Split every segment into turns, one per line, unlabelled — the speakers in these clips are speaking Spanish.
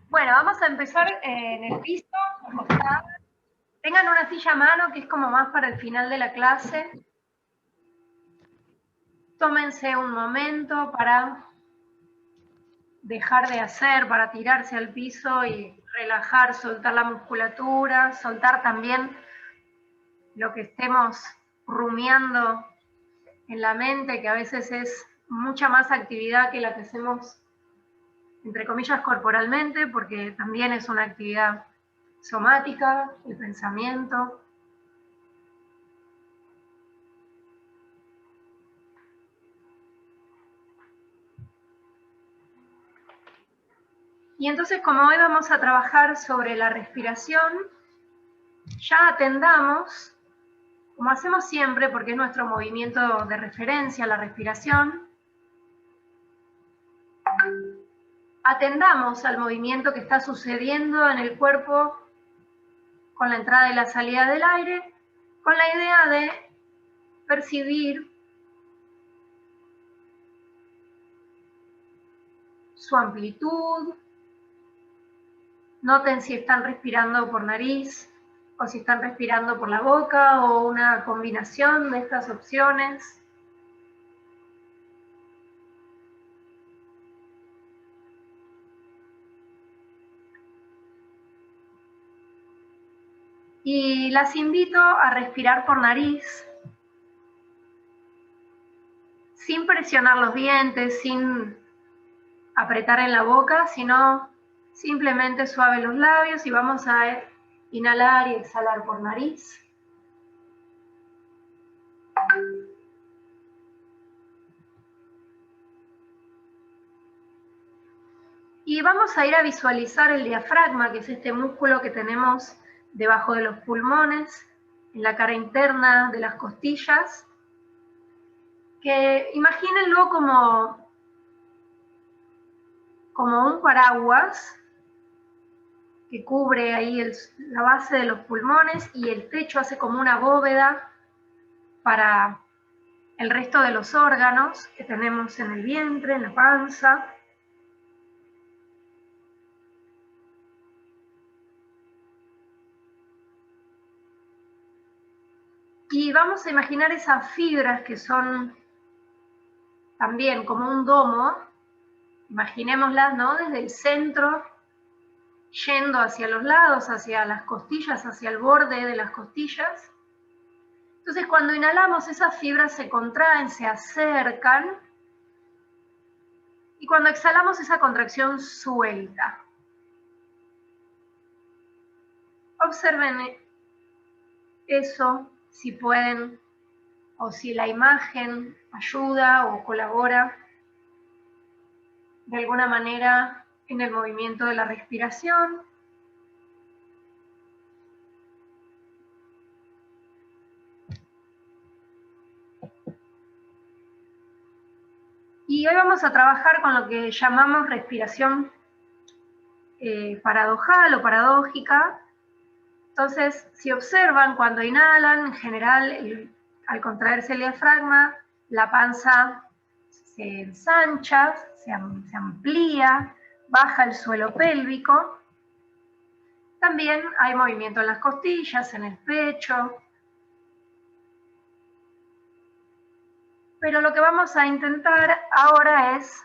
Bueno, vamos a empezar en el piso, acostadas. Tengan una silla a mano, que es como más para el final de la clase. Tómense un momento para dejar de hacer, para tirarse al piso y relajar, soltar la musculatura, soltar también lo que estemos rumiando en la mente, que a veces es mucha más actividad que la que hacemos, entre comillas, corporalmente, porque también es una actividad somática, el pensamiento. Y entonces, como hoy vamos a trabajar sobre la respiración, ya atendamos, como hacemos siempre, porque es nuestro movimiento de referencia, la respiración, atendamos al movimiento que está sucediendo en el cuerpo con la entrada y la salida del aire, con la idea de percibir su amplitud. Noten si están respirando por nariz o si están respirando por la boca o una combinación de estas opciones. Y las invito a respirar por nariz, sin presionar los dientes, sin apretar en la boca, sino simplemente suave los labios, y vamos a inhalar y exhalar por nariz. Y vamos a ir a visualizar el diafragma, que es este músculo que tenemos debajo de los pulmones, en la cara interna de las costillas, que imagínenlo como un paraguas que cubre ahí la base de los pulmones, y el techo hace como una bóveda para el resto de los órganos que tenemos en el vientre, en la panza. Y vamos a imaginar esas fibras que son también como un domo. Imaginémoslas, ¿no? Desde el centro, yendo hacia los lados, hacia las costillas, hacia el borde de las costillas. Entonces, cuando inhalamos, esas fibras se contraen, se acercan, y cuando exhalamos, esa contracción suelta. Observen eso, si pueden, o si la imagen ayuda o colabora de alguna manera en el movimiento de la respiración. Y hoy vamos a trabajar con lo que llamamos respiración paradojal o paradójica. Entonces, si observan, cuando inhalan, en general, al contraerse el diafragma, la panza se ensancha, se amplía, baja el suelo pélvico. También hay movimiento en las costillas, en el pecho. Pero lo que vamos a intentar ahora es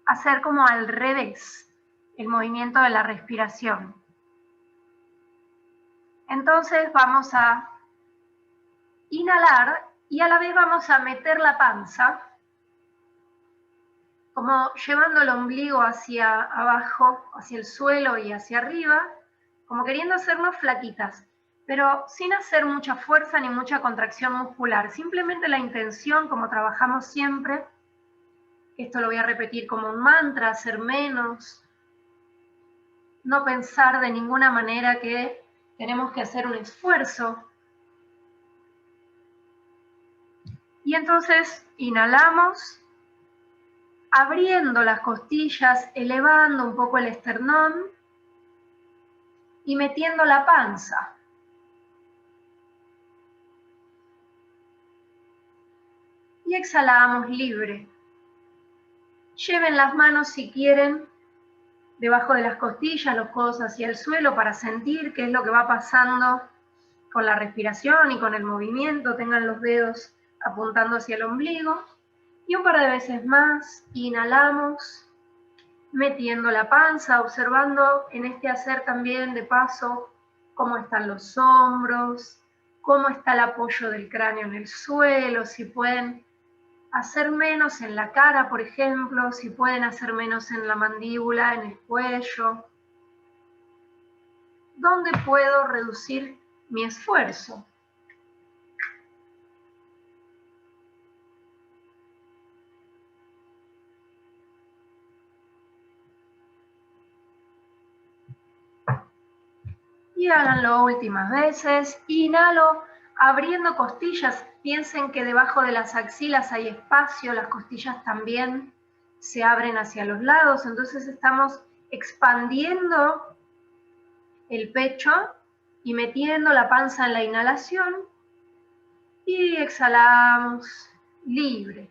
hacer como al revés el movimiento de la respiración. Entonces vamos a inhalar y a la vez vamos a meter la panza, como llevando el ombligo hacia abajo, hacia el suelo y hacia arriba, como queriendo hacernos flaquitas, pero sin hacer mucha fuerza ni mucha contracción muscular. Simplemente la intención, como trabajamos siempre, esto lo voy a repetir como un mantra, hacer menos, no pensar de ninguna manera que tenemos que hacer un esfuerzo. Y entonces inhalamos, abriendo las costillas, elevando un poco el esternón y metiendo la panza. Y exhalamos libre. Lleven las manos, si quieren, debajo de las costillas, los codos hacia el suelo para sentir qué es lo que va pasando con la respiración y con el movimiento. Tengan los dedos apuntando hacia el ombligo. Y un par de veces más, inhalamos, metiendo la panza, observando en este hacer también de paso cómo están los hombros, cómo está el apoyo del cráneo en el suelo, si pueden hacer menos en la cara, por ejemplo, si pueden hacer menos en la mandíbula, en el cuello. ¿Dónde puedo reducir mi esfuerzo? Y háganlo últimas veces. Inhalo, abriendo costillas. Piensen que debajo de las axilas hay espacio, las costillas también se abren hacia los lados, entonces estamos expandiendo el pecho y metiendo la panza en la inhalación y exhalamos libre.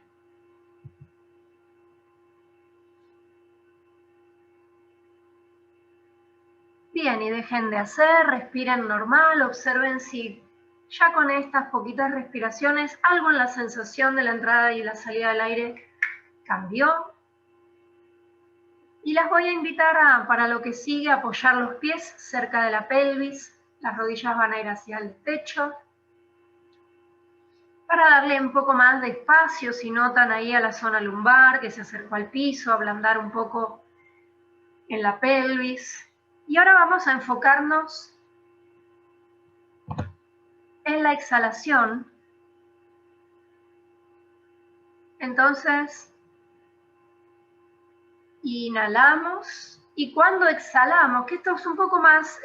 Bien, y dejen de hacer, respiren normal, observen si ya con estas poquitas respiraciones algo en la sensación de la entrada y la salida del aire cambió. Y las voy a invitar para lo que sigue, a apoyar los pies cerca de la pelvis, las rodillas van a ir hacia el techo. Para darle un poco más de espacio, si notan ahí a la zona lumbar que se acercó al piso, ablandar un poco en la pelvis. Y ahora vamos a enfocarnos en la exhalación. Entonces, inhalamos y cuando exhalamos, que esto es un poco más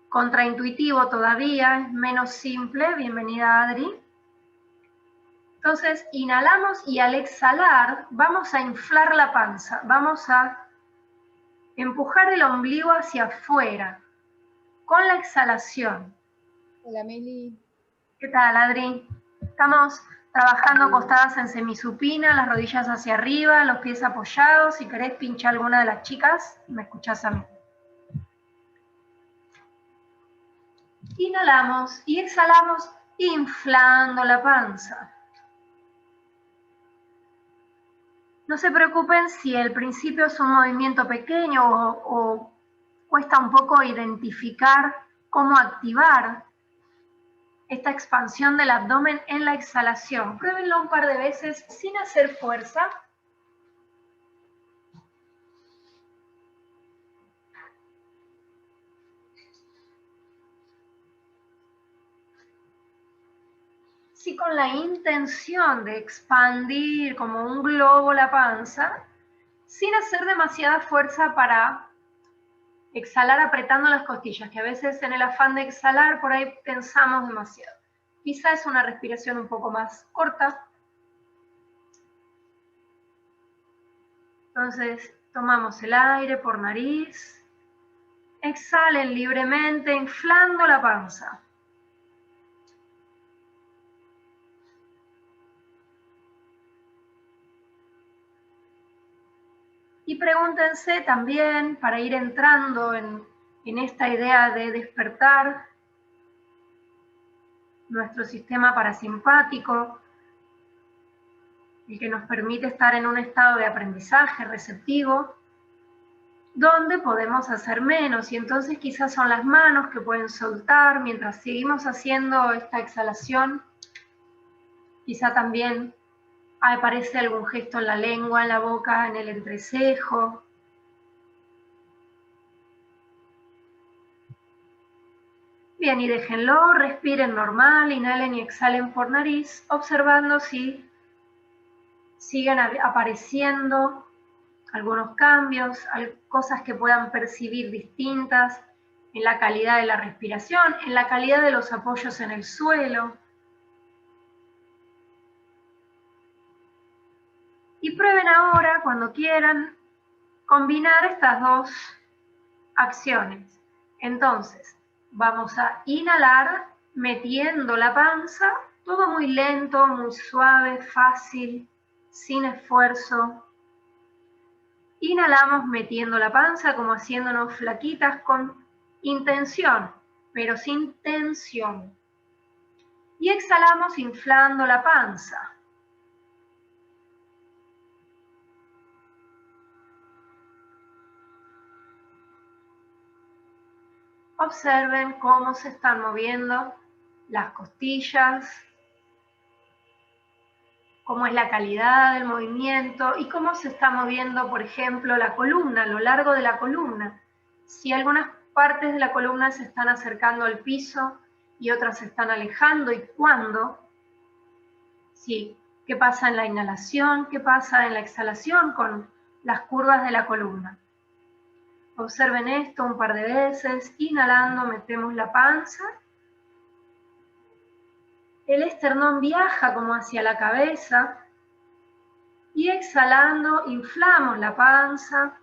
contraintuitivo todavía, es menos simple, bienvenida Adri. Entonces, inhalamos y al exhalar vamos a inflar la panza, vamos a empujar el ombligo hacia afuera con la exhalación.
Hola Meli.
¿Qué tal, Adri? Estamos trabajando acostadas en semisupina, las rodillas hacia arriba, los pies apoyados. Si querés, pincha alguna de las chicas, me escuchás a mí. Inhalamos y exhalamos inflando la panza. No se preocupen si el principio es un movimiento pequeño o cuesta un poco identificar cómo activar esta expansión del abdomen en la exhalación. Pruébenlo un par de veces sin hacer fuerza. Sí, con la intención de expandir como un globo la panza, sin hacer demasiada fuerza para exhalar apretando las costillas, que a veces en el afán de exhalar por ahí pensamos demasiado. Quizá es una respiración un poco más corta. Entonces, tomamos el aire por nariz, exhalen libremente, inflando la panza. Y pregúntense también, para ir entrando en esta idea de despertar nuestro sistema parasimpático, el que nos permite estar en un estado de aprendizaje receptivo, donde podemos hacer menos, y entonces quizás son las manos que pueden soltar mientras seguimos haciendo esta exhalación. Quizá también aparece algún gesto en la lengua, en la boca, en el entrecejo. Bien, y déjenlo, respiren normal, inhalen y exhalen por nariz, observando si siguen apareciendo algunos cambios, cosas que puedan percibir distintas en la calidad de la respiración, en la calidad de los apoyos en el suelo. Y prueben ahora, cuando quieran, combinar estas dos acciones. Entonces, vamos a inhalar metiendo la panza, todo muy lento, muy suave, fácil, sin esfuerzo. Inhalamos metiendo la panza, como haciéndonos flaquitas con intención, pero sin tensión. Y exhalamos inflando la panza. Observen cómo se están moviendo las costillas, cómo es la calidad del movimiento y cómo se está moviendo, por ejemplo, la columna, a lo largo de la columna. Si algunas partes de la columna se están acercando al piso y otras se están alejando, y cuándo. Sí, qué pasa en la inhalación, qué pasa en la exhalación con las curvas de la columna. Observen esto un par de veces. Inhalando, metemos la panza. El esternón viaja como hacia la cabeza. Y exhalando, inflamos la panza.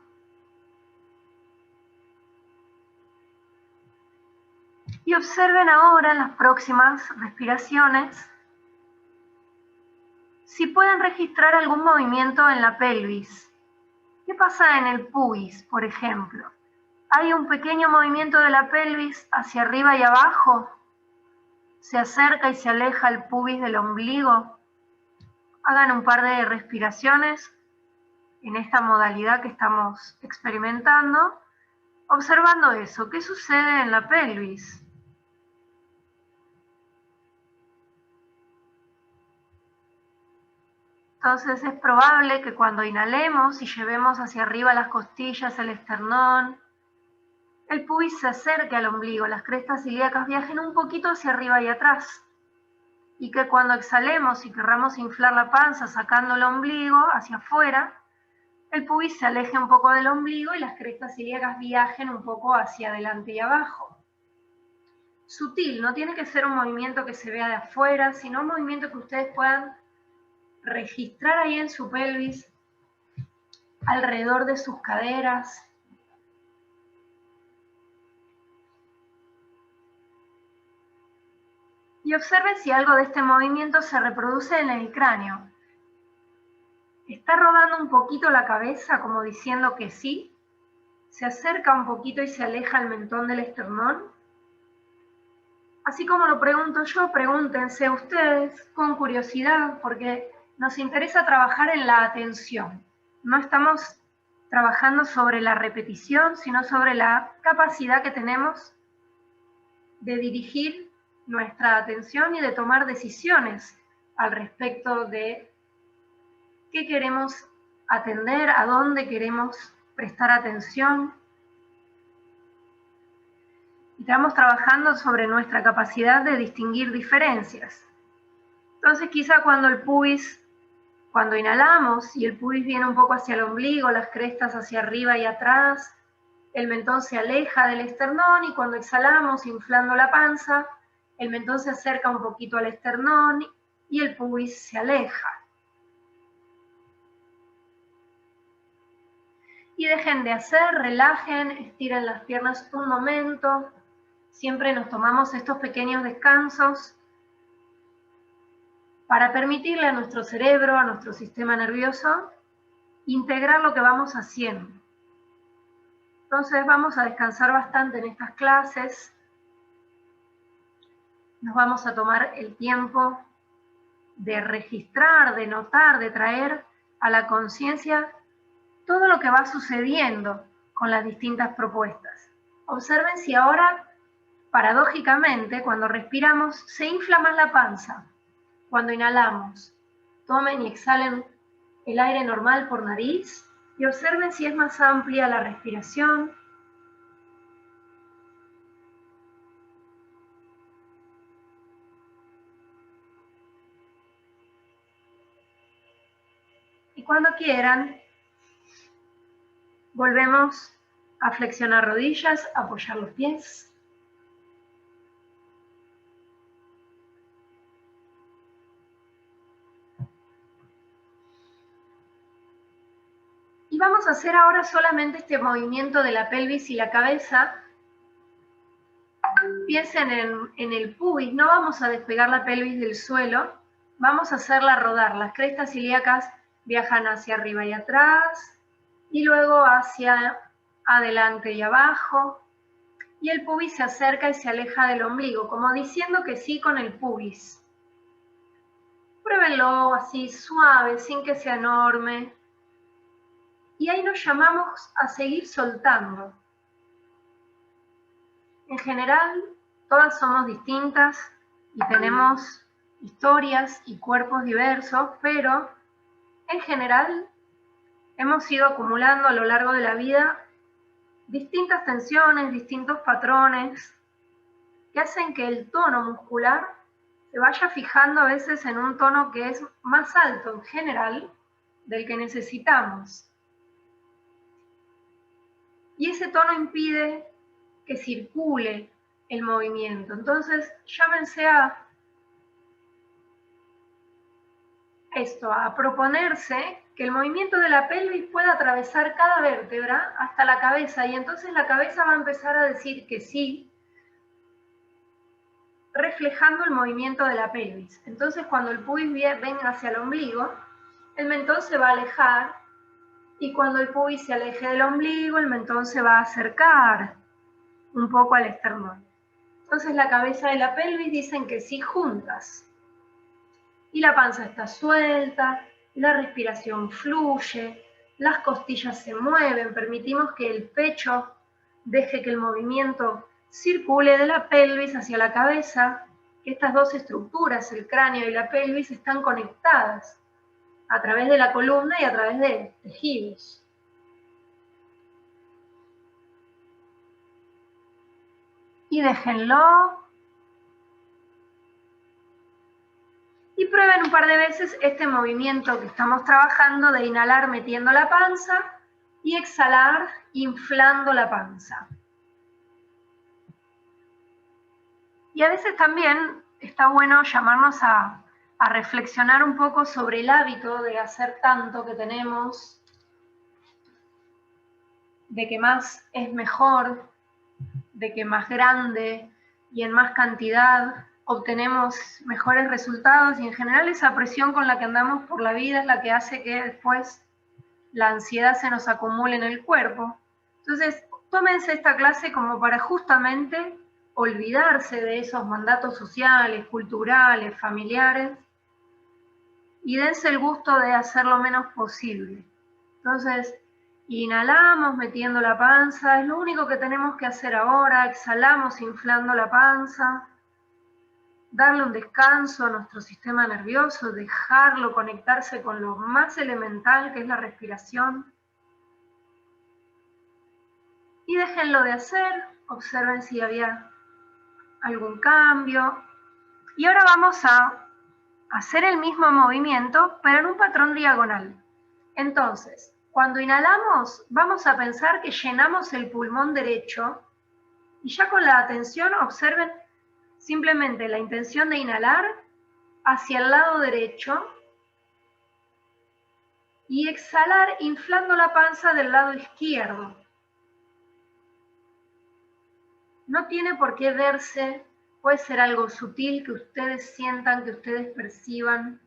Y observen ahora en las próximas respiraciones si pueden registrar algún movimiento en la pelvis. ¿Qué pasa en el pubis, por ejemplo? ¿Hay un pequeño movimiento de la pelvis hacia arriba y abajo? ¿Se acerca y se aleja el pubis del ombligo? Hagan un par de respiraciones en esta modalidad que estamos experimentando, observando eso. ¿Qué sucede en la pelvis? Entonces es probable que cuando inhalemos y llevemos hacia arriba las costillas, el esternón, el pubis se acerque al ombligo, las crestas ilíacas viajen un poquito hacia arriba y atrás. Y que cuando exhalemos y querramos inflar la panza sacando el ombligo hacia afuera, el pubis se aleje un poco del ombligo y las crestas ilíacas viajen un poco hacia adelante y abajo. Sutil, no tiene que ser un movimiento que se vea de afuera, sino un movimiento que ustedes puedan registrar ahí en su pelvis, alrededor de sus caderas. Y observen si algo de este movimiento se reproduce en el cráneo. Está rodando un poquito la cabeza, como diciendo que sí. Se acerca un poquito y se aleja el mentón del esternón. Así como lo pregunto yo, pregúntense ustedes con curiosidad, porque nos interesa trabajar en la atención. No estamos trabajando sobre la repetición, sino sobre la capacidad que tenemos de dirigir nuestra atención y de tomar decisiones al respecto de qué queremos atender, a dónde queremos prestar atención. Y estamos trabajando sobre nuestra capacidad de distinguir diferencias. Entonces quizá cuando inhalamos y el pubis viene un poco hacia el ombligo, las crestas hacia arriba y atrás, el mentón se aleja del esternón, y cuando exhalamos inflando la panza, el mentón se acerca un poquito al esternón y el pubis se aleja. Y dejen de hacer, relajen, estiren las piernas un momento. Siempre nos tomamos estos pequeños descansos para permitirle a nuestro cerebro, a nuestro sistema nervioso, integrar lo que vamos haciendo. Entonces vamos a descansar bastante en estas clases. Nos vamos a tomar el tiempo de registrar, de notar, de traer a la conciencia todo lo que va sucediendo con las distintas propuestas. Observen si ahora, paradójicamente, cuando respiramos, se infla más la panza. Cuando inhalamos, tomen y exhalen el aire normal por nariz y observen si es más amplia la respiración. Y cuando quieran, volvemos a flexionar rodillas, apoyar los pies. Y vamos a hacer ahora solamente este movimiento de la pelvis y la cabeza. Piensen en el pubis, no vamos a despegar la pelvis del suelo, vamos a hacerla rodar. Las crestas ilíacas viajan hacia arriba y atrás, y luego hacia adelante y abajo. Y el pubis se acerca y se aleja del ombligo, como diciendo que sí con el pubis. Pruébenlo así suave, sin que sea enorme. Y ahí nos llamamos a seguir soltando. En general, todas somos distintas y tenemos historias y cuerpos diversos, pero en general hemos ido acumulando a lo largo de la vida distintas tensiones, distintos patrones que hacen que el tono muscular se vaya fijando a veces en un tono que es más alto en general del que necesitamos. Y ese tono impide que circule el movimiento. Entonces, llámense a esto, a proponerse que el movimiento de la pelvis pueda atravesar cada vértebra hasta la cabeza, y entonces la cabeza va a empezar a decir que sí, reflejando el movimiento de la pelvis. Entonces, cuando el pubis venga hacia el ombligo, el mentón se va a alejar, y cuando el pubis se aleje del ombligo, el mentón se va a acercar un poco al esternón. Entonces la cabeza y la pelvis dicen que sí juntas. Y la panza está suelta, la respiración fluye, las costillas se mueven, permitimos que el pecho deje que el movimiento circule de la pelvis hacia la cabeza, que estas dos estructuras, el cráneo y la pelvis, están conectadas a través de la columna y a través de tejidos. Y déjenlo. Y prueben un par de veces este movimiento que estamos trabajando de inhalar metiendo la panza y exhalar inflando la panza. Y a veces también está bueno llamarnos a reflexionar un poco sobre el hábito de hacer tanto que tenemos, de que más es mejor, de que más grande y en más cantidad obtenemos mejores resultados, y en general esa presión con la que andamos por la vida es la que hace que después la ansiedad se nos acumule en el cuerpo. Entonces, tómense esta clase como para justamente olvidarse de esos mandatos sociales, culturales, familiares, y dense el gusto de hacer lo menos posible. Entonces, inhalamos metiendo la panza, es lo único que tenemos que hacer ahora. Exhalamos inflando la panza, darle un descanso a nuestro sistema nervioso, dejarlo conectarse con lo más elemental que es la respiración. Y déjenlo de hacer, observen si había algún cambio. Y ahora vamos a hacer el mismo movimiento, pero en un patrón diagonal. Entonces, cuando inhalamos, vamos a pensar que llenamos el pulmón derecho, y ya con la atención observen simplemente la intención de inhalar hacia el lado derecho y exhalar inflando la panza del lado izquierdo. No tiene por qué verse, puede ser algo sutil que ustedes sientan, que ustedes perciban.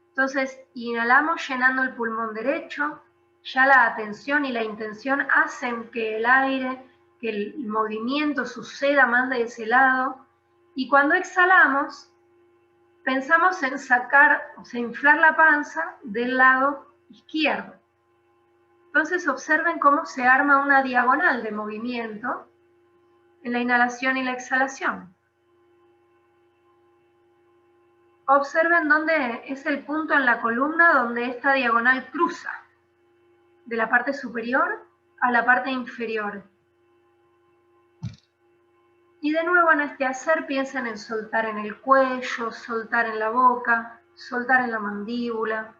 Entonces, inhalamos llenando el pulmón derecho, ya la atención y la intención hacen que el aire, que el movimiento suceda más de ese lado, y cuando exhalamos, pensamos en sacar, o sea, inflar la panza del lado izquierdo. Entonces observen cómo se arma una diagonal de movimiento en la inhalación y la exhalación. Observen dónde es el punto en la columna donde esta diagonal cruza, de la parte superior a la parte inferior. Y de nuevo en este hacer piensen en soltar en el cuello, soltar en la boca, soltar en la mandíbula.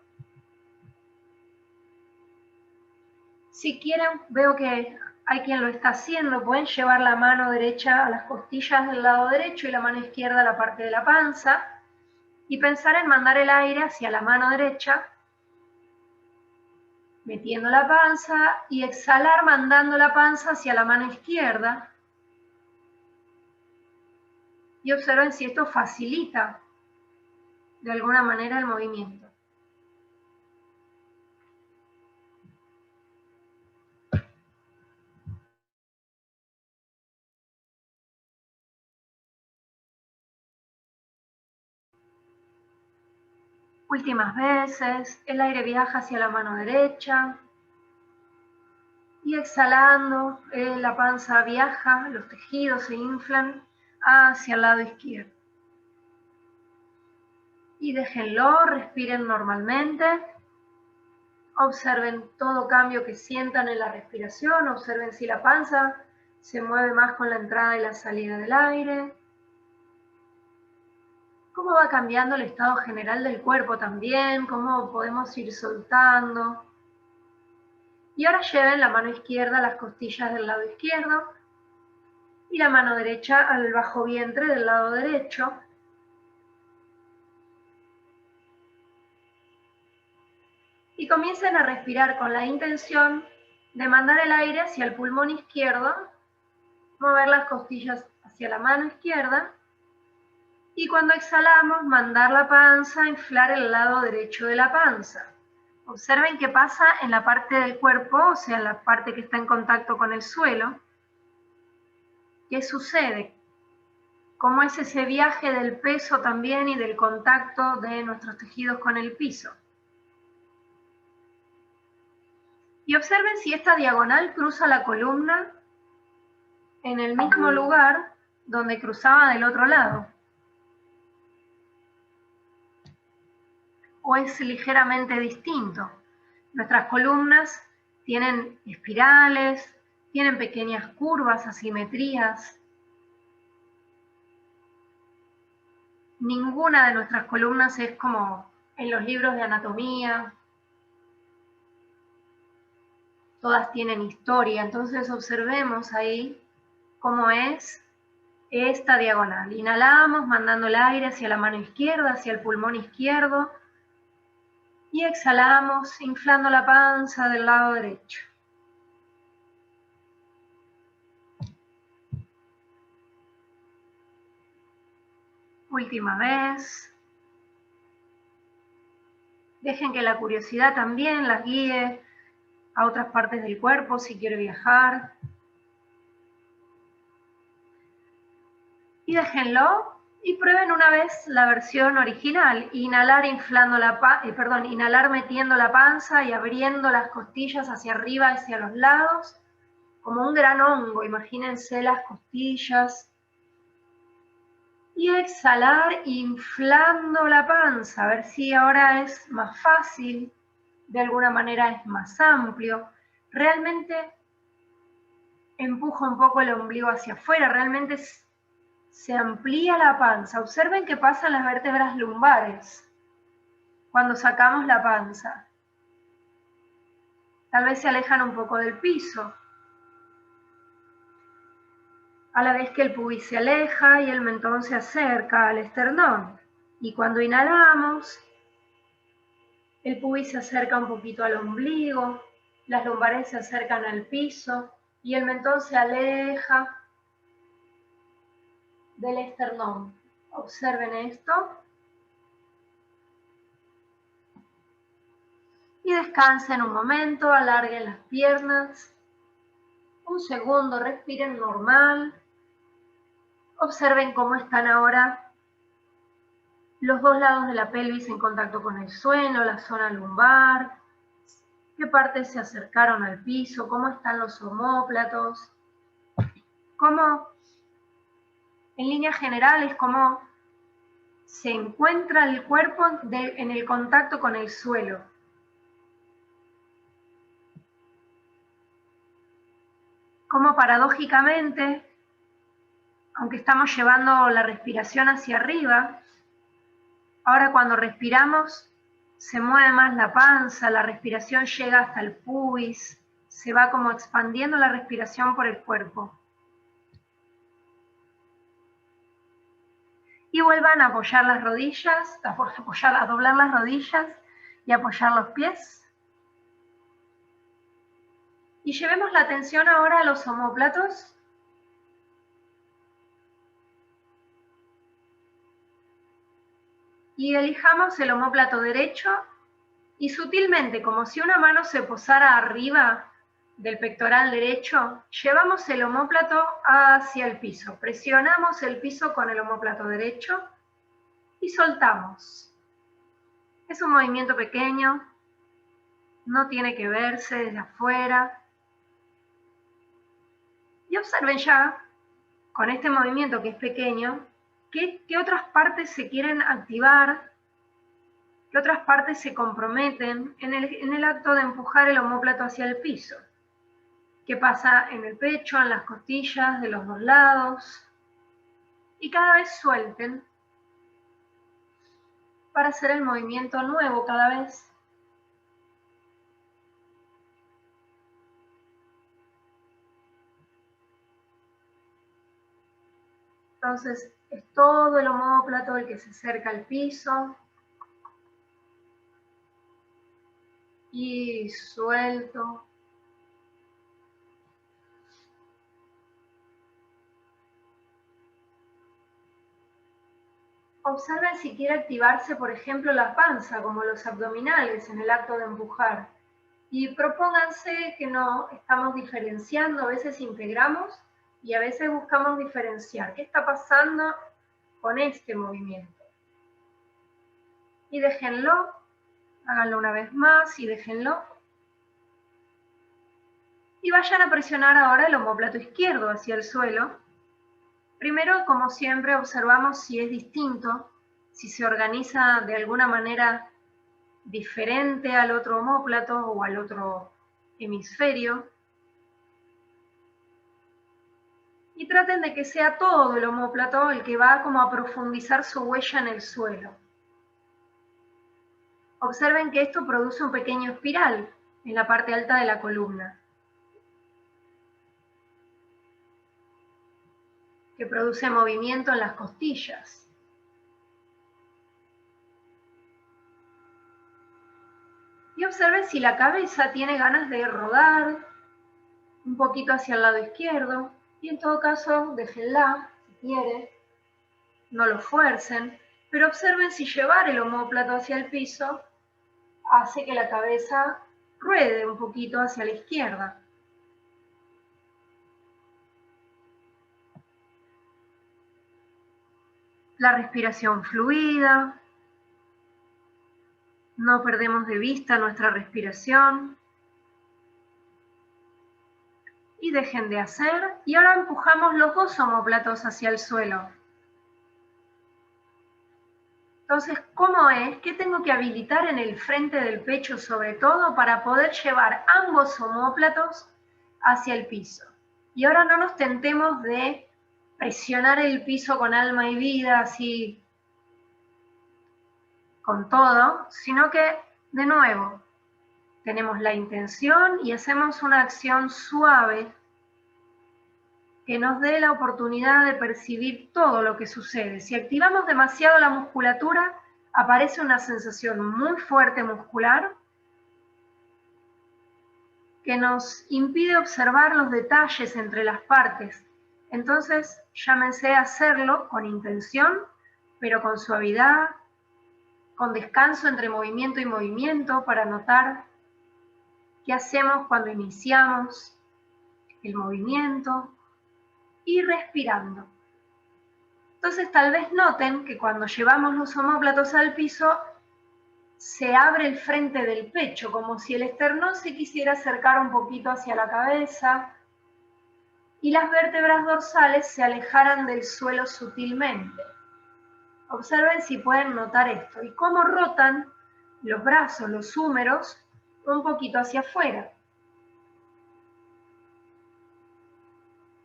Si quieren, veo que hay quien lo está haciendo, pueden llevar la mano derecha a las costillas del lado derecho y la mano izquierda a la parte de la panza, y pensar en mandar el aire hacia la mano derecha, metiendo la panza, y exhalar mandando la panza hacia la mano izquierda. Y observen si esto facilita de alguna manera el movimiento. Últimas veces, el aire viaja hacia la mano derecha. Y exhalando, la panza viaja, los tejidos se inflan hacia el lado izquierdo. Y déjenlo, respiren normalmente. Observen todo cambio que sientan en la respiración. Observen si la panza se mueve más con la entrada y la salida del aire. Cómo va cambiando el estado general del cuerpo también. Cómo podemos ir soltando. Y ahora lleven la mano izquierda a las costillas del lado izquierdo y la mano derecha al bajo vientre del lado derecho. Y comiencen a respirar con la intención de mandar el aire hacia el pulmón izquierdo, mover las costillas hacia la mano izquierda y cuando exhalamos mandar la panza a inflar el lado derecho de la panza. Observen qué pasa en la parte del cuerpo, o sea, en la parte que está en contacto con el suelo. ¿Qué sucede? ¿Cómo es ese viaje del peso también y del contacto de nuestros tejidos con el piso? Y observen si esta diagonal cruza la columna en el mismo lugar donde cruzaba del otro lado. O es ligeramente distinto. Nuestras columnas tienen espirales, tienen pequeñas curvas, asimetrías. Ninguna de nuestras columnas es como en los libros de anatomía. Todas tienen historia, entonces observemos ahí cómo es esta diagonal. Inhalamos mandando el aire hacia la mano izquierda, hacia el pulmón izquierdo. Y exhalamos, inflando la panza del lado derecho. Última vez. Dejen que la curiosidad también las guíe a otras partes del cuerpo si quiere viajar. Y déjenlo y prueben una vez la versión original. Inhalar inhalar metiendo la panza y abriendo las costillas hacia arriba, hacia los lados, como un gran hongo. Imagínense las costillas. Y exhalar inflando la panza, a ver si ahora es más fácil, de alguna manera es más amplio. Realmente empuja un poco el ombligo hacia afuera, realmente se amplía la panza. Observen qué pasa en las vértebras lumbares cuando sacamos la panza. Tal vez se alejan un poco del piso, a la vez que el pubis se aleja y el mentón se acerca al esternón. Y cuando inhalamos, el pubis se acerca un poquito al ombligo, las lumbares se acercan al piso y el mentón se aleja del esternón. Observen esto. Y descansen un momento, alarguen las piernas. Un segundo, respiren normal. Observen cómo están ahora los dos lados de la pelvis en contacto con el suelo, la zona lumbar, qué partes se acercaron al piso, cómo están los omóplatos, cómo, en líneas generales, cómo se encuentra el cuerpo en el contacto con el suelo. Cómo paradójicamente, aunque estamos llevando la respiración hacia arriba, ahora cuando respiramos se mueve más la panza, la respiración llega hasta el pubis, se va como expandiendo la respiración por el cuerpo. Y vuelvan a apoyar las rodillas, a doblar las rodillas y apoyar los pies. Y llevemos la atención ahora a los omóplatos. Y elijamos el omóplato derecho y sutilmente, como si una mano se posara arriba del pectoral derecho, llevamos el omóplato hacia el piso. Presionamos el piso con el omóplato derecho y soltamos. Es un movimiento pequeño, no tiene que verse desde afuera. Y observen ya, con este movimiento que es pequeño, qué otras partes se quieren activar, qué otras partes se comprometen en el acto de empujar el omóplato hacia el piso. ¿Qué pasa en el pecho, en las costillas, de los dos lados? Y cada vez suelten para hacer el movimiento nuevo cada vez. Entonces es todo el omóplato el que se acerca al piso. Y suelto. Observen si quiere activarse, por ejemplo, la panza, como los abdominales en el acto de empujar. Y propónganse que no estamos diferenciando, a veces integramos y a veces buscamos diferenciar. ¿Qué está pasando con este movimiento? Y déjenlo, háganlo una vez más y déjenlo. Y vayan a presionar ahora el omóplato izquierdo hacia el suelo. Primero, como siempre, observamos si es distinto, si se organiza de alguna manera diferente al otro omóplato o al otro hemisferio. Y traten de que sea todo el omóplato el que va como a profundizar su huella en el suelo. Observen que esto produce un pequeño espiral en la parte alta de la columna, que produce movimiento en las costillas. Y observen si la cabeza tiene ganas de rodar un poquito hacia el lado izquierdo, y en todo caso déjenla, si quiere, no lo fuercen, pero observen si llevar el omóplato hacia el piso hace que la cabeza ruede un poquito hacia la izquierda. La respiración fluida, no perdemos de vista nuestra respiración. Y dejen de hacer, y ahora empujamos los dos omóplatos hacia el suelo. Entonces, ¿cómo es? ¿Qué tengo que habilitar en el frente del pecho sobre todo para poder llevar ambos omóplatos hacia el piso? Y ahora no nos tentemos de presionar el piso con alma y vida, así con todo, sino que, de nuevo, tenemos la intención y hacemos una acción suave que nos dé la oportunidad de percibir todo lo que sucede. Si activamos demasiado la musculatura, aparece una sensación muy fuerte muscular que nos impide observar los detalles entre las partes. Entonces, llámense a hacerlo con intención, pero con suavidad, con descanso entre movimiento y movimiento para notar qué hacemos cuando iniciamos el movimiento y respirando. Entonces tal vez noten que cuando llevamos los omóplatos al piso se abre el frente del pecho, como si el esternón se quisiera acercar un poquito hacia la cabeza y las vértebras dorsales se alejaran del suelo sutilmente. Observen si pueden notar esto y cómo rotan los brazos, los húmeros, un poquito hacia afuera.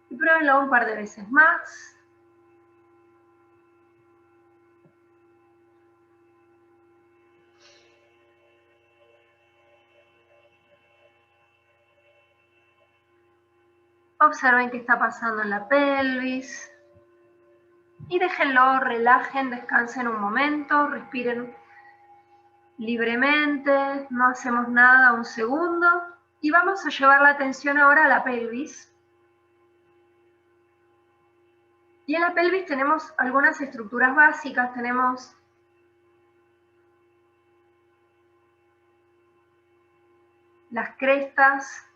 Y pruébenlo un par de veces más. Observen qué está pasando en la pelvis. Y déjenlo, relajen, descansen un momento, respiren libremente, no hacemos nada un segundo. Y vamos a llevar la atención ahora a la pelvis. Y en la pelvis tenemos algunas estructuras básicas, tenemos las crestas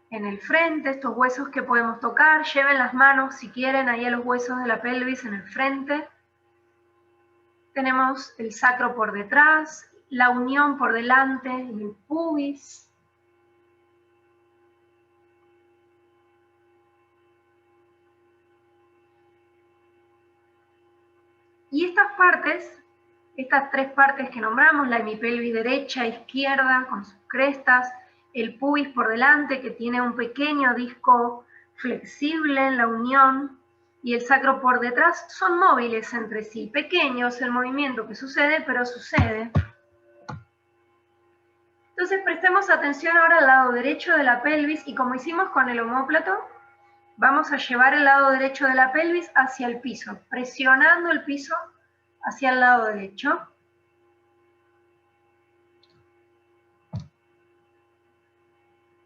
en el frente, estos huesos que podemos tocar, lleven las manos si quieren ahí a los huesos de la pelvis en el frente. Tenemos el sacro por detrás la unión por delante en el pubis. Y estas partes, estas tres partes que nombramos, la hemipelvis derecha, izquierda, con sus crestas, el pubis por delante, que tiene un pequeño disco flexible en la unión, y el sacro por detrás, son móviles entre sí, pequeños el movimiento que sucede, pero sucede. Entonces prestemos atención ahora al lado derecho de la pelvis, y como hicimos con el omóplato, vamos a llevar el lado derecho de la pelvis hacia el piso, presionando el piso hacia el lado derecho.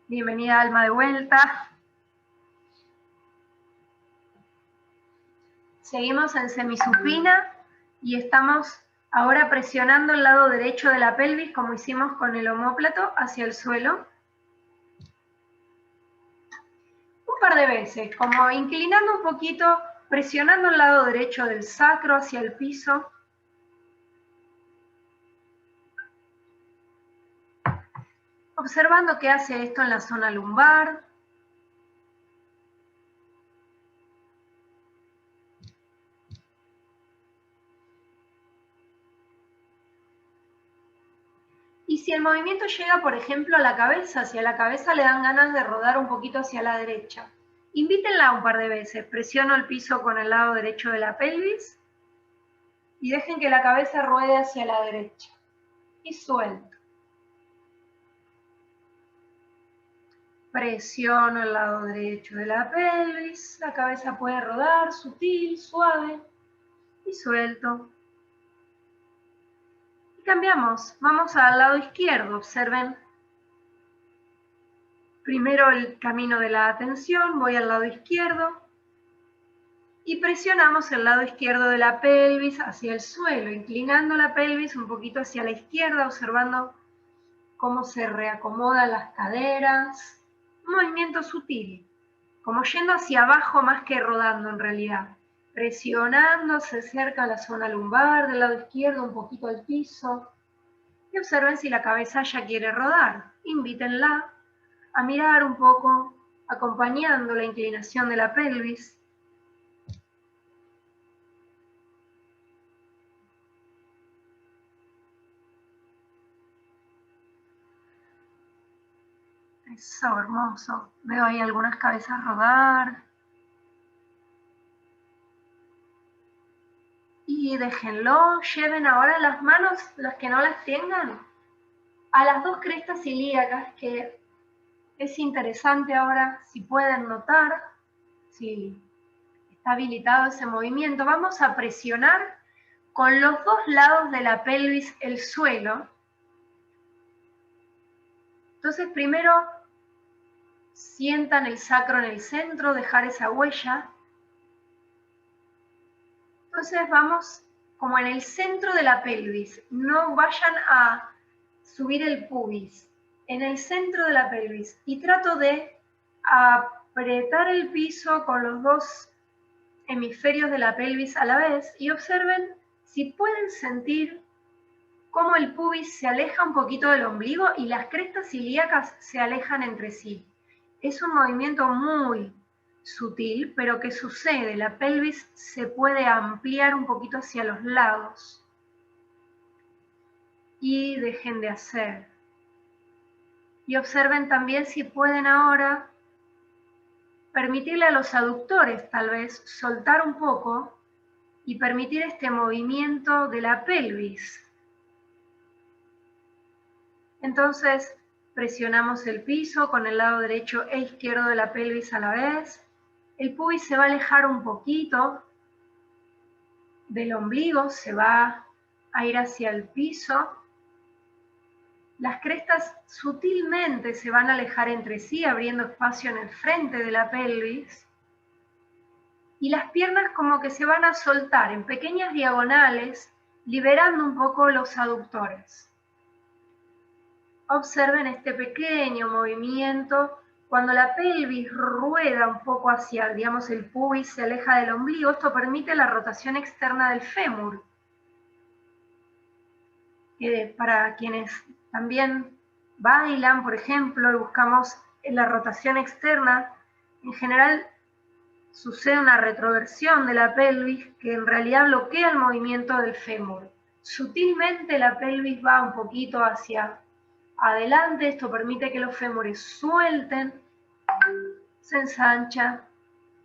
Bienvenida Alma de vuelta. Seguimos en semisupina y estamos ahora presionando el lado derecho de la pelvis como hicimos con el omóplato hacia el suelo. Un par de veces, como inclinando un poquito, presionando el lado derecho del sacro hacia el piso. Observando qué hace esto en la zona lumbar. Y si el movimiento llega, por ejemplo, a la cabeza, si a la cabeza le dan ganas de rodar un poquito hacia la derecha, invítenla un par de veces. Presiono el piso con el lado derecho de la pelvis y dejen que la cabeza ruede hacia la derecha. Y suelto. Presiono el lado derecho de la pelvis, la cabeza puede rodar, sutil, suave, y suelto. Y cambiamos, vamos al lado izquierdo, observen. Primero el camino de la atención, voy al lado izquierdo, y presionamos el lado izquierdo de la pelvis hacia el suelo, inclinando la pelvis un poquito hacia la izquierda, observando cómo se reacomodan las caderas. Un movimiento sutil, como yendo hacia abajo más que rodando en realidad. Presionando, se acerca a la zona lumbar del lado izquierdo, un poquito al piso. Y observen si la cabeza ya quiere rodar. Invítenla a mirar un poco, acompañando la inclinación de la pelvis. Eso, hermoso. Veo ahí algunas cabezas rodar. Y déjenlo, lleven ahora las manos, las que no las tengan, a las dos crestas ilíacas, que es interesante ahora, si pueden notar, si está habilitado ese movimiento. Vamos a presionar con los dos lados de la pelvis el suelo. Entonces primero sientan el sacro en el centro, dejar esa huella. Entonces vamos como en el centro de la pelvis, no vayan a subir el pubis, en el centro de la pelvis, y trato de apretar el piso con los dos hemisferios de la pelvis a la vez, y observen si pueden sentir cómo el pubis se aleja un poquito del ombligo y las crestas ilíacas se alejan entre sí. Es un movimiento muy sutil, pero que sucede. La pelvis se puede ampliar un poquito hacia los lados. Y dejen de hacer. Y observen también si pueden ahora permitirle a los aductores, tal vez, soltar un poco y permitir este movimiento de la pelvis. Entonces, presionamos el piso con el lado derecho e izquierdo de la pelvis a la vez. El pubis se va a alejar un poquito del ombligo, se va a ir hacia el piso. Las crestas sutilmente se van a alejar entre sí, abriendo espacio en el frente de la pelvis. Y las piernas como que se van a soltar en pequeñas diagonales, liberando un poco los aductores. Observen este pequeño movimiento. Cuando la pelvis rueda un poco hacia, digamos, el pubis se aleja del ombligo, esto permite la rotación externa del fémur. para quienes también bailan, por ejemplo, y buscamos la rotación externa, en general sucede una retroversión de la pelvis que en realidad bloquea el movimiento del fémur. Sutilmente la pelvis va un poquito hacia adelante, esto permite que los fémures suelten, se ensancha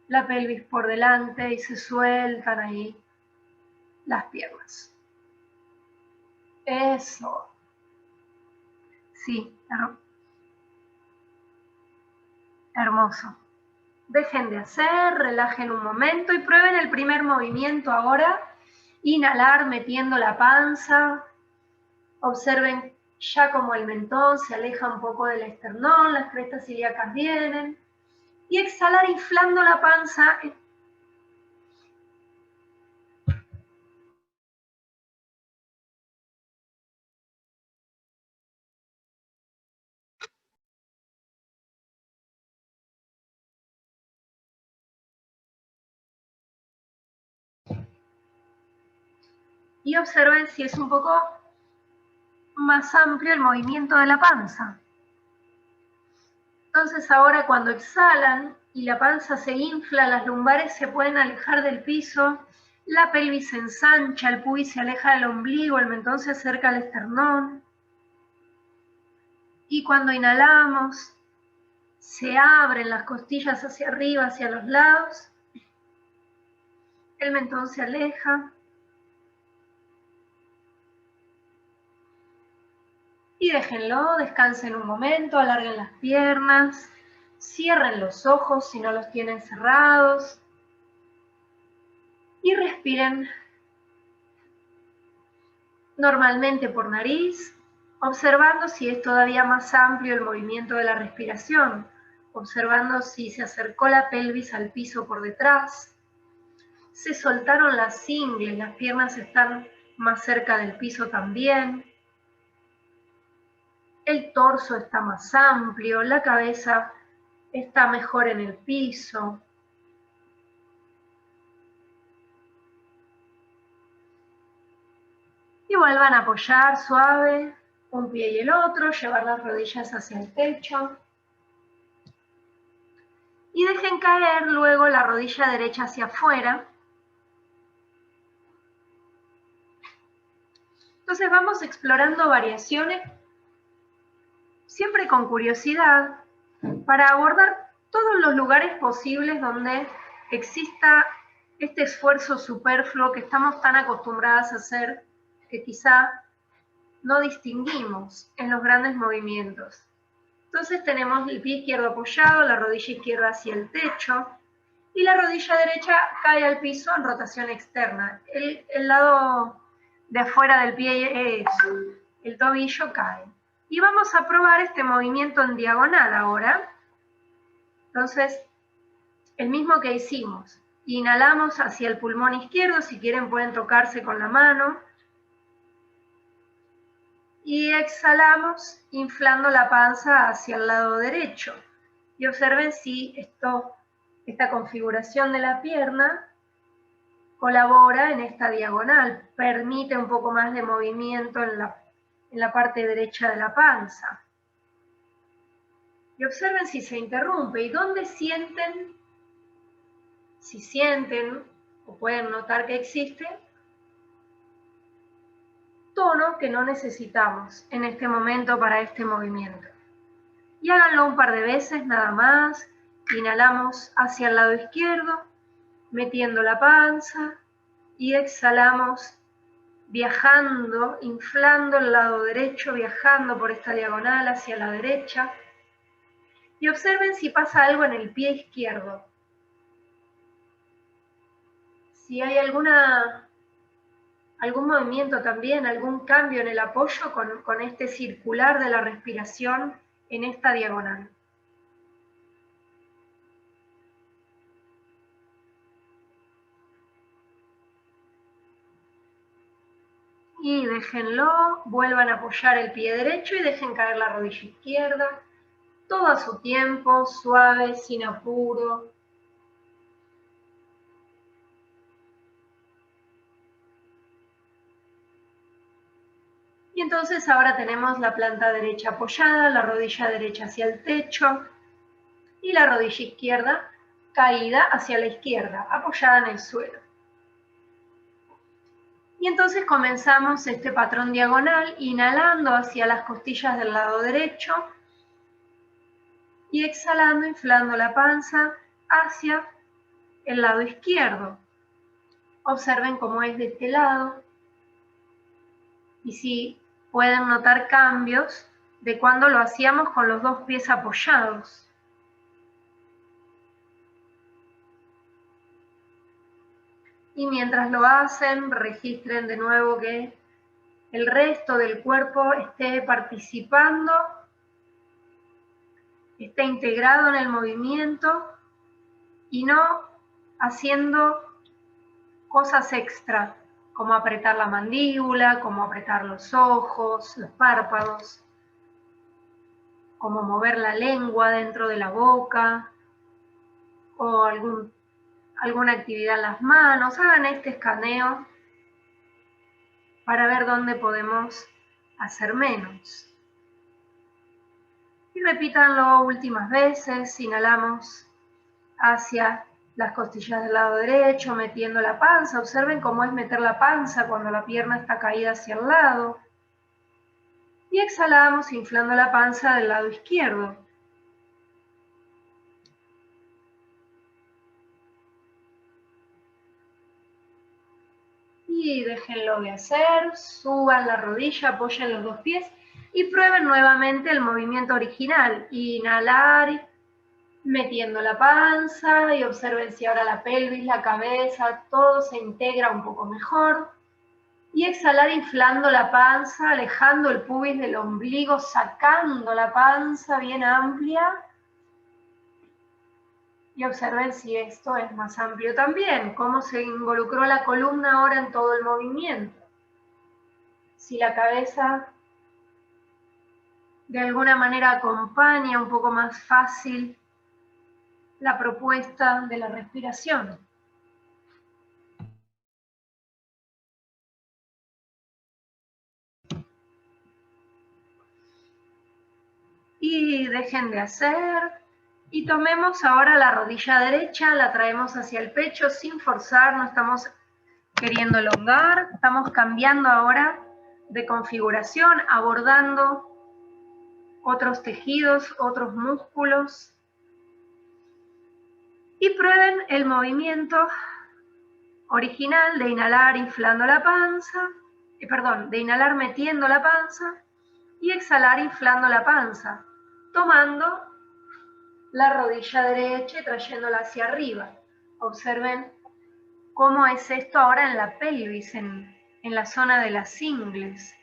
la pelvis por delante y se sueltan ahí las piernas. Eso. Sí, hermoso. Dejen de hacer, relajen un momento y prueben el primer movimiento ahora. Inhalar metiendo la panza. Observen ya como el mentón se aleja un poco del esternón, las crestas ilíacas vienen. Y exhalar inflando la panza. Y observen si es un poco más amplio el movimiento de la panza. Entonces ahora cuando exhalan y la panza se infla, las lumbares se pueden alejar del piso, la pelvis se ensancha, el pubis se aleja del ombligo, el mentón se acerca al esternón. Y cuando inhalamos, se abren las costillas hacia arriba, hacia los lados, el mentón se aleja. Y déjenlo, descansen un momento, alarguen las piernas, cierren los ojos si no los tienen cerrados y respiren normalmente por nariz, observando si es todavía más amplio el movimiento de la respiración, observando si se acercó la pelvis al piso por detrás, se soltaron las ingles, las piernas están más cerca del piso también. El torso está más amplio, la cabeza está mejor en el piso. Y vuelvan a apoyar suave un pie y el otro, llevar las rodillas hacia el techo. Y dejen caer luego la rodilla derecha hacia afuera. Entonces vamos explorando variaciones, siempre con curiosidad, para abordar todos los lugares posibles donde exista este esfuerzo superfluo que estamos tan acostumbradas a hacer, que quizá no distinguimos en los grandes movimientos. Entonces tenemos el pie izquierdo apoyado, la rodilla izquierda hacia el techo, y la rodilla derecha cae al piso en rotación externa. El lado de afuera del pie, el tobillo cae. Y vamos a probar este movimiento en diagonal ahora. Entonces, el mismo que hicimos. Inhalamos hacia el pulmón izquierdo, si quieren pueden tocarse con la mano. Y exhalamos inflando la panza hacia el lado derecho. Y observen si esta configuración de la pierna colabora en esta diagonal, permite un poco más de movimiento en la parte derecha de la panza. Y observen si se interrumpe y dónde sienten, si sienten o pueden notar que existe tono que no necesitamos en este momento para este movimiento. Y háganlo un par de veces nada más. Inhalamos hacia el lado izquierdo, metiendo la panza, y exhalamos viajando, inflando el lado derecho, viajando por esta diagonal hacia la derecha. Y observen si pasa algo en el pie izquierdo. Si hay algún movimiento también, algún cambio en el apoyo con este circular de la respiración en esta diagonal. Y déjenlo, vuelvan a apoyar el pie derecho y dejen caer la rodilla izquierda, todo a su tiempo, suave, sin apuro. Y entonces ahora tenemos la planta derecha apoyada, la rodilla derecha hacia el techo y la rodilla izquierda caída hacia la izquierda, apoyada en el suelo. Y entonces comenzamos este patrón diagonal, inhalando hacia las costillas del lado derecho y exhalando, inflando la panza hacia el lado izquierdo. Observen cómo es de este lado y si pueden notar cambios de cuando lo hacíamos con los dos pies apoyados. Y mientras lo hacen, registren de nuevo que el resto del cuerpo esté participando, esté integrado en el movimiento y no haciendo cosas extra, como apretar la mandíbula, como apretar los ojos, los párpados, como mover la lengua dentro de la boca, o alguna actividad en las manos. Hagan este escaneo para ver dónde podemos hacer menos. Y repítanlo últimas veces. Inhalamos hacia las costillas del lado derecho, metiendo la panza. Observen cómo es meter la panza cuando la pierna está caída hacia el lado. Y exhalamos inflando la panza del lado izquierdo. Y déjenlo de hacer, suban la rodilla, apoyen los dos pies y prueben nuevamente el movimiento original. Inhalar, metiendo la panza y observen si ahora la pelvis, la cabeza, todo se integra un poco mejor. Y exhalar inflando la panza, alejando el pubis del ombligo, sacando la panza bien amplia. Y observen si esto es más amplio también, cómo se involucró la columna ahora en todo el movimiento. Si la cabeza de alguna manera acompaña un poco más fácil la propuesta de la respiración. Y dejen de hacer. Y tomemos ahora la rodilla derecha, la traemos hacia el pecho sin forzar, no estamos queriendo elongar, estamos cambiando ahora de configuración, abordando otros tejidos, otros músculos. Y prueben el movimiento original de inhalar inflando la panza, de inhalar metiendo la panza y exhalar inflando la panza, tomando la rodilla derecha y trayéndola hacia arriba. Observen cómo es esto ahora en la pelvis, en la zona de las ingles.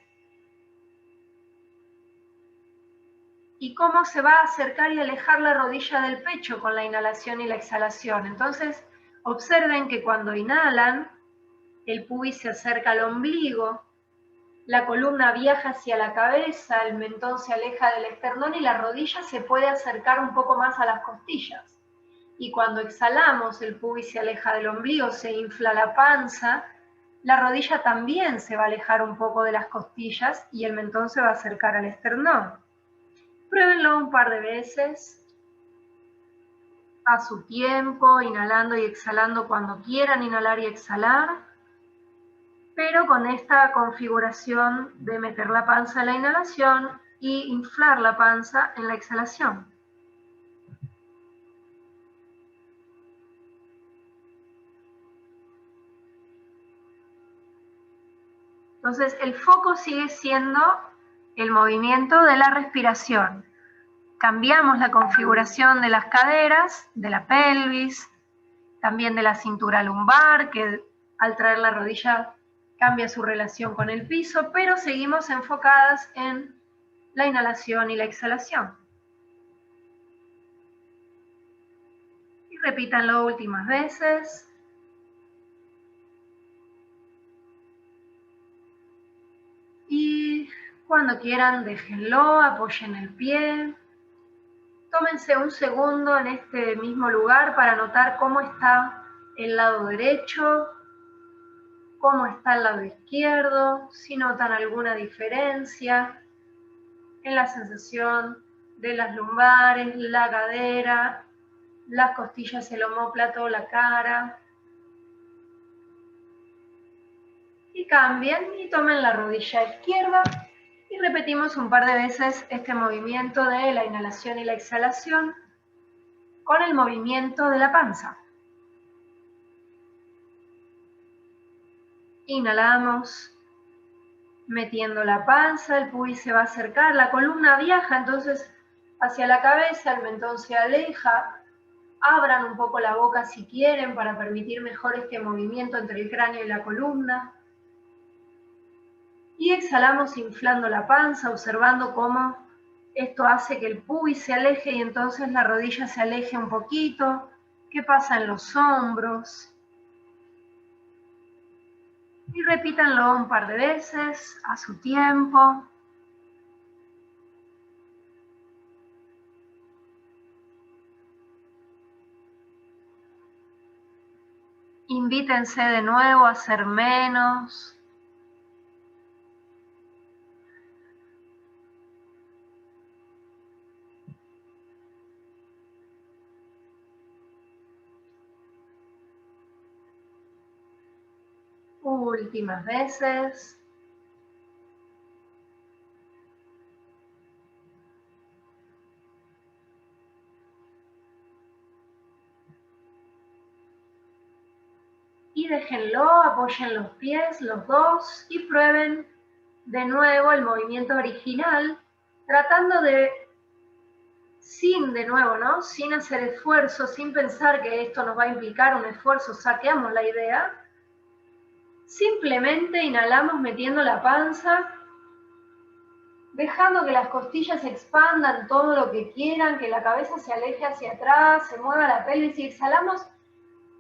Y cómo se va a acercar y alejar la rodilla del pecho con la inhalación y la exhalación. Entonces, observen que cuando inhalan, el pubis se acerca al ombligo, la columna viaja hacia la cabeza, el mentón se aleja del esternón y la rodilla se puede acercar un poco más a las costillas. Y cuando exhalamos, el pubis se aleja del ombligo, se infla la panza, la rodilla también se va a alejar un poco de las costillas y el mentón se va a acercar al esternón. Pruébenlo un par de veces, a su tiempo, inhalando y exhalando cuando quieran inhalar y exhalar, pero con esta configuración de meter la panza en la inhalación y inflar la panza en la exhalación. Entonces, el foco sigue siendo el movimiento de la respiración. Cambiamos la configuración de las caderas, de la pelvis, también de la cintura lumbar, que al traer la rodilla cambia su relación con el piso, pero seguimos enfocadas en la inhalación y la exhalación. Y repítanlo últimas veces. Y cuando quieran, déjenlo, apoyen el pie. Tómense un segundo en este mismo lugar para notar cómo está el lado derecho. cómo está el lado izquierdo, si notan alguna diferencia en la sensación de las lumbares, la cadera, las costillas, el omóplato, la cara. Y cambien y tomen la rodilla izquierda y repetimos un par de veces este movimiento de la inhalación y la exhalación con el movimiento de la panza. Inhalamos, metiendo la panza, el pubis se va a acercar, la columna viaja entonces hacia la cabeza, el mentón se aleja. Abran un poco la boca si quieren para permitir mejor este movimiento entre el cráneo y la columna. Y exhalamos inflando la panza, observando cómo esto hace que el pubis se aleje y entonces la rodilla se aleje un poquito. ¿Qué pasa en los hombros? Y repítanlo un par de veces a su tiempo. Invítense de nuevo a hacer menos. Últimas veces. Y déjenlo, apoyen los pies, los dos, y prueben de nuevo el movimiento original, tratando de, de nuevo, ¿no? Sin hacer esfuerzo, sin pensar que esto nos va a implicar un esfuerzo, saqueamos la idea. Simplemente inhalamos metiendo la panza, dejando que las costillas se expandan todo lo que quieran, que la cabeza se aleje hacia atrás, se mueva la pelvis y exhalamos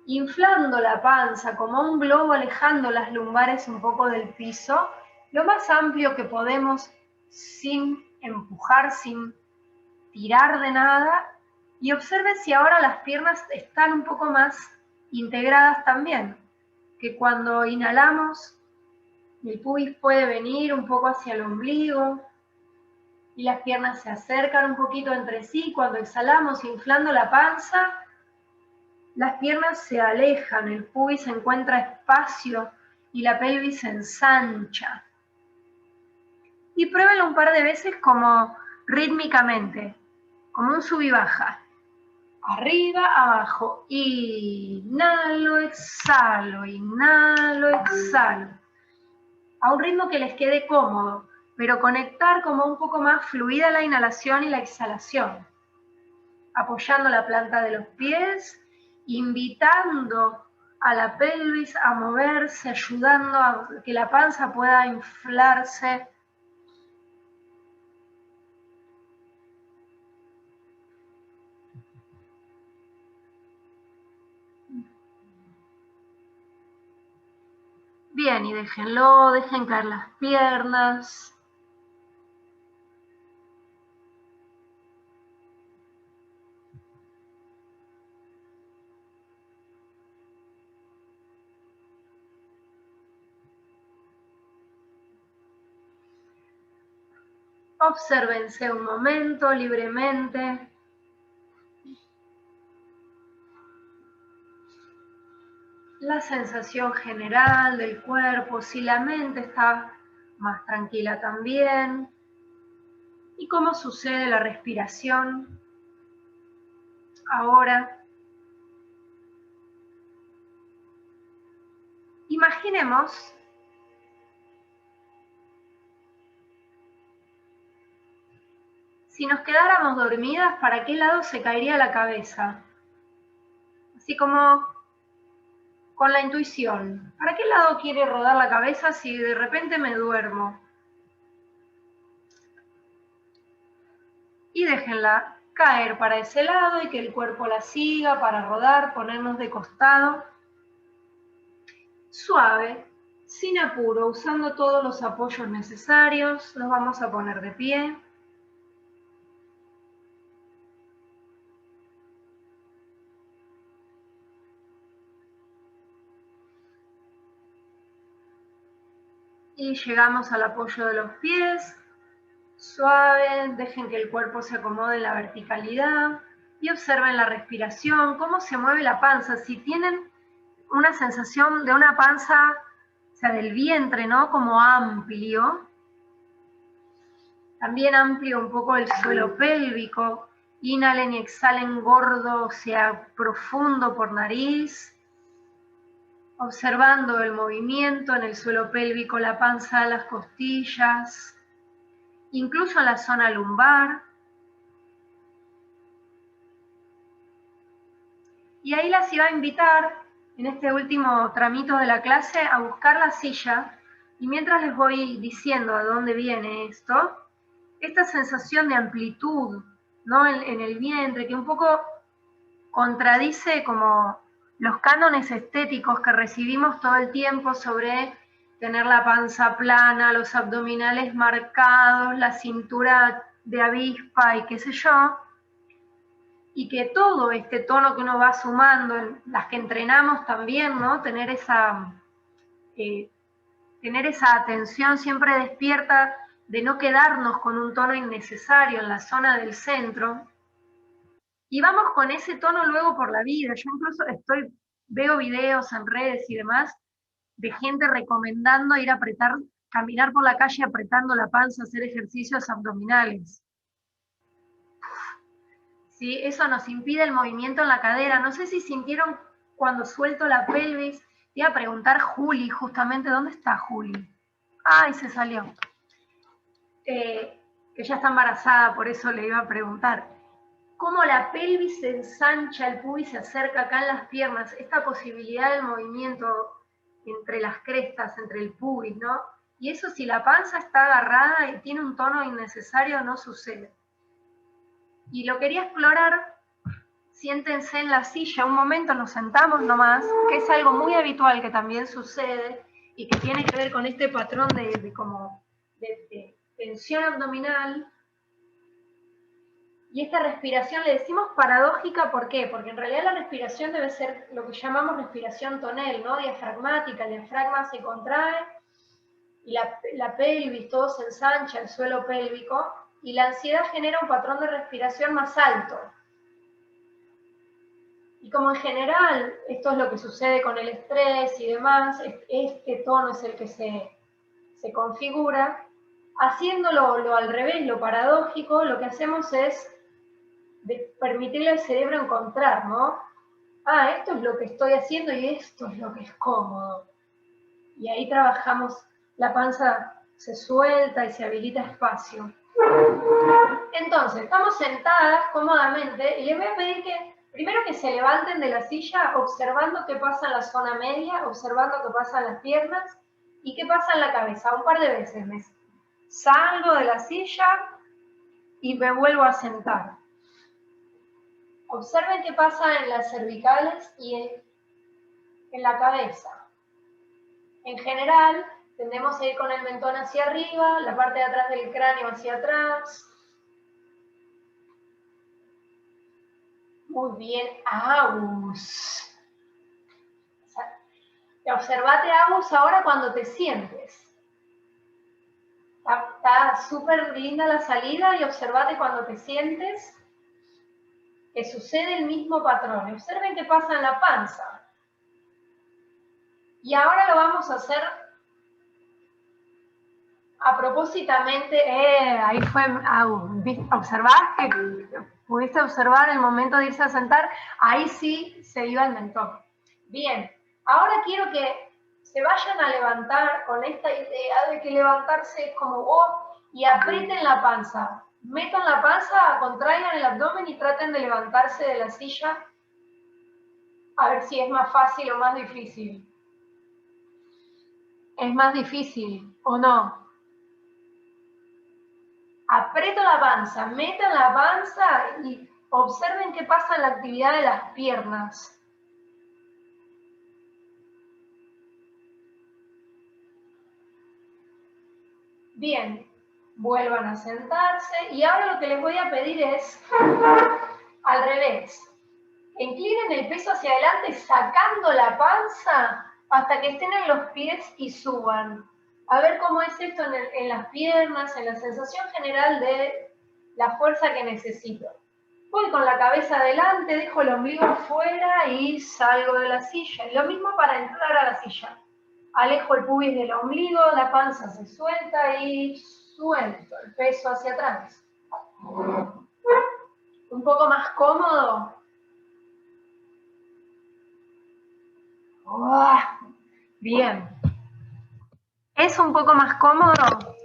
inflando la panza como un globo, alejando las lumbares un poco del piso, lo más amplio que podemos sin empujar, sin tirar de nada. Y observen si ahora las piernas están un poco más integradas también, que cuando inhalamos el pubis puede venir un poco hacia el ombligo y las piernas se acercan un poquito entre sí. Cuando exhalamos inflando la panza, las piernas se alejan, el pubis encuentra espacio y la pelvis se ensancha. Y pruébenlo un par de veces como rítmicamente, como un sub y baja. Arriba, abajo, inhalo, exhalo, inhalo, exhalo. A un ritmo que les quede cómodo, pero conectar como un poco más fluida la inhalación y la exhalación. Apoyando la planta de los pies, invitando a la pelvis a moverse, ayudando a que la panza pueda inflarse. Bien, y déjenlo, dejen caer las piernas. Obsérvense un momento libremente. La sensación general del cuerpo, si la mente está más tranquila también. Y cómo sucede la respiración ahora. Imaginemos si nos quedáramos dormidas, ¿para qué lado se caería la cabeza? Así como con la intuición. ¿Para qué lado quiere rodar la cabeza si de repente me duermo? Y déjenla caer para ese lado y que el cuerpo la siga para rodar, ponernos de costado. Suave, sin apuro, usando todos los apoyos necesarios. Nos vamos a poner de pie. Y llegamos al apoyo de los pies. Suave, dejen que el cuerpo se acomode en la verticalidad y observen la respiración, cómo se mueve la panza. Si tienen una sensación de una panza, o sea, del vientre, ¿no? Como amplio. También amplio un poco el suelo pélvico. Inhalen y exhalen gordo, o sea, profundo por nariz. Observando el movimiento en el suelo pélvico, la panza, las costillas, incluso en la zona lumbar. Y ahí las iba a invitar, en este último tramito de la clase, a buscar la silla, y mientras les voy diciendo a dónde viene esto, esta sensación de amplitud, ¿no? en el vientre, que un poco contradice como los cánones estéticos que recibimos todo el tiempo sobre tener la panza plana, los abdominales marcados, la cintura de avispa y qué sé yo, y que todo este tono que uno va sumando, las que entrenamos también, ¿no? Tener esa atención siempre despierta de no quedarnos con un tono innecesario en la zona del centro. Y vamos con ese tono luego por la vida. Yo incluso veo videos en redes y demás de gente recomendando ir a apretar, caminar por la calle apretando la panza, hacer ejercicios abdominales. ¿Sí? Eso nos impide el movimiento en la cadera. No sé si sintieron cuando suelto la pelvis. Te iba a preguntar Juli, justamente, ¿dónde está Juli? Ay, se salió. Que ella está embarazada, por eso le iba a preguntar. Cómo la pelvis se ensancha, el pubis se acerca acá en las piernas, esta posibilidad del movimiento entre las crestas, entre el pubis, ¿no? Y eso, si la panza está agarrada y tiene un tono innecesario, no sucede. Y lo quería explorar. Siéntense en la silla un momento, nos sentamos nomás, que es algo muy habitual que también sucede y que tiene que ver con este patrón de tensión abdominal. Y esta respiración le decimos paradójica, ¿por qué? Porque en realidad la respiración debe ser lo que llamamos respiración tonel, ¿no? Diafragmática, el diafragma se contrae y la pelvis, todo se ensancha, el suelo pélvico, y la ansiedad genera un patrón de respiración más alto. Y como en general esto es lo que sucede con el estrés y demás, este tono es el que se configura, haciéndolo al revés, lo paradójico, lo que hacemos es permitirle al cerebro encontrar, ¿no? Ah, esto es lo que estoy haciendo y esto es lo que es cómodo. Y ahí trabajamos, la panza se suelta y se habilita espacio. Entonces, estamos sentadas cómodamente y les voy a pedir que primero que se levanten de la silla observando qué pasa en la zona media, observando qué pasa en las piernas y qué pasa en la cabeza. Un par de veces me salgo de la silla y me vuelvo a sentar. Observen qué pasa en las cervicales y en la cabeza. En general, tendemos a ir con el mentón hacia arriba, la parte de atrás del cráneo hacia atrás. Muy bien, Agus. Observate, Agus, ahora cuando te sientes. Está súper linda la salida y observate cuando te sientes que sucede el mismo patrón. Observen qué pasa en la panza. Y ahora lo vamos a hacer a propósitamente. Ahí fue, ¿observaste? ¿Pudiste observar el momento de irse a sentar? Ahí sí se iba el mentón. Bien, ahora quiero que se vayan a levantar con esta idea de que levantarse es como vos y aprieten la panza. Metan la panza, contraigan el abdomen y traten de levantarse de la silla. A ver si es más fácil o más difícil. ¿Es más difícil o no? Aprieto la panza, metan la panza y observen qué pasa en la actividad de las piernas. Bien, vuelvan a sentarse y ahora lo que les voy a pedir es al revés. Inclinen el peso hacia adelante sacando la panza hasta que estén en los pies y suban. A ver cómo es esto en las piernas, en la sensación general de la fuerza que necesito. Voy con la cabeza adelante, dejo el ombligo afuera y salgo de la silla. Y lo mismo para entrar a la silla. Alejo el pubis del ombligo, la panza se suelta y suelto el peso hacia atrás. Un poco más cómodo. Bien. ¿Es un poco más cómodo?